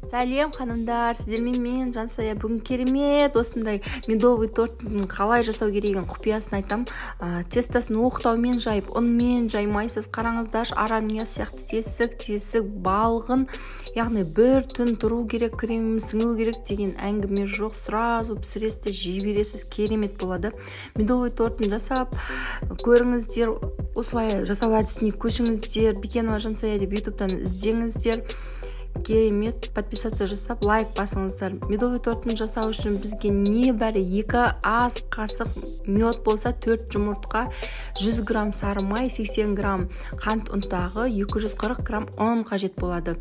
Сәлем ханымдар, сіздермен мен Жансая. Бүгін керемет осындай медовый торттың қалай жасау керегін құпиясын айтам. Тестасын оқтаумен жайып, ұнмен жаймайсыз. Қараңыздар, аранья сияқты тесік балғын, яғни бір түн тұру керек, крем сіңу керек деген әңгіме жоқ. Сразу пісіресіз, жей бересіз, керемет болады. Медовый торттын жасап көріңіздер, осылай жасау әдісіне көшіңіздер. Бикенова Жансая деп ютубтан іздеңіздер. Керемет, подписаться жасап, лайк басыңыздар. Медовый торттын жасау үшін бізге небәрі 2 ас қасық мед болса, 4 жұмыртқа, 100 грамм сары май, 80 грамм қант ұнтағы, 240 грамм ұн қажет болады.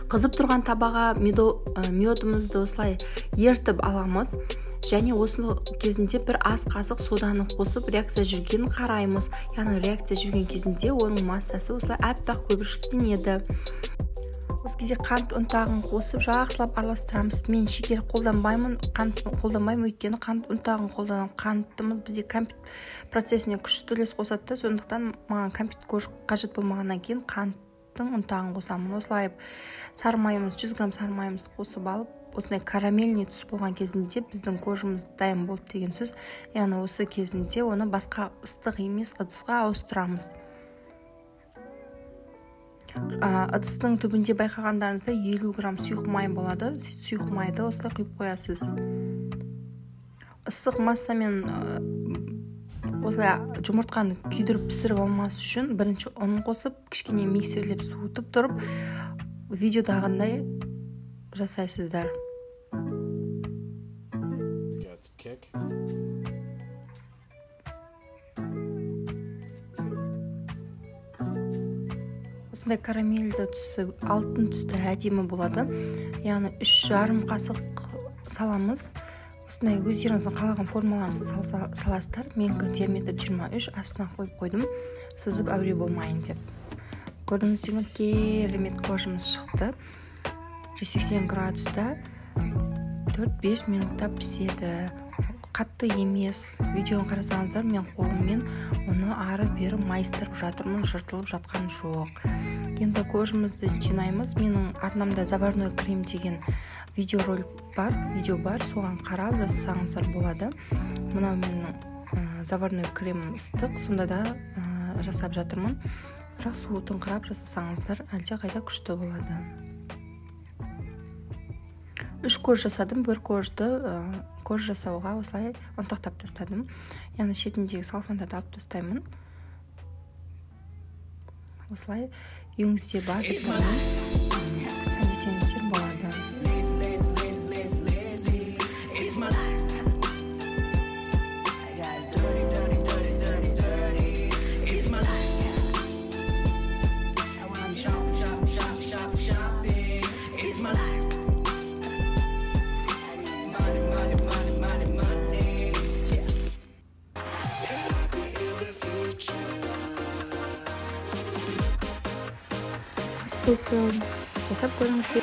Қызып тұрған табаға медімізді осылай ертіп аламыз. Және осы кезінде бір ас қасық соданы қосып реакция жүргенін қараймыз. Яғни реакция жүрген кезінде оның массасы осылай әппақ көпіршіктенеді. Осы кезде қант ұнтағын қосып жақсылап араластырамыз. Мен шекер қолданбаймын, қант қолданбаймын, өйткені қант ұнтағын қолданам. Қантымыз бізде кәмпит процесіне күшті үлес қосады, сондықтан маған кәмпит қажет болмағаннан кейін қанттың ұнтағын қосамын. Осылай сары майымыз, 100 грамм сары майымызды қосып алып, осындай карамельный түс болған кезінде біздің кожамыз дайын болды деген сөз. Яғни осы кезінде оны басқа ыстық емес ыдысқа ауыстырамыз. Ыдыстың түбінде байқағандарыңызда 50 грамм сұйық май болады. Сұйық майды осылай құйып қоясыз. Ыстық массамен осылай жұмыртқаны күйдіріп пісіріп алмас үшін бірінші ұн қосып, кішкене миксерлеп суытып тұрып, видеодағындай жасайсыздар. Осындай карамельді түсі, алтын түсті әдемі болады. Яғни 3,5 қасық саламыз. Осындай өздеріңіздің қалаған формаларыңызды саласыздар. Менікі диаметр 23, астына қойып қойдым, сызып әуре болмайын деп. Көрдіңіздер, керемет кожамыз шықты. 180 градуста 4-5 минутта піседі. Қатты емес. Видеоны қарасаңыздар, мен қолыммен оны ары-бері майыстырып жатырмын, жыртылып жатқан жоқ. Енді кожамызды жинаймыз. Менің арнамда заварной крем деген видео бар, соған қарап жасасаңыздар болады. Мынау менің заварной кремім ыстық, сонда да жасап жатырмын. Бірақ суытын қарап жасасаңыздар, әлде қайда күшті болады. 3 кож жасадым, бір кожды кож жасауға осылай ұнтақтап тастадым. Яғни шетіндегі салфандарды алып тастаймын. Осылай үйіңізде бар сәндесеңіздер болады. Болсын, жасап көріңіздер.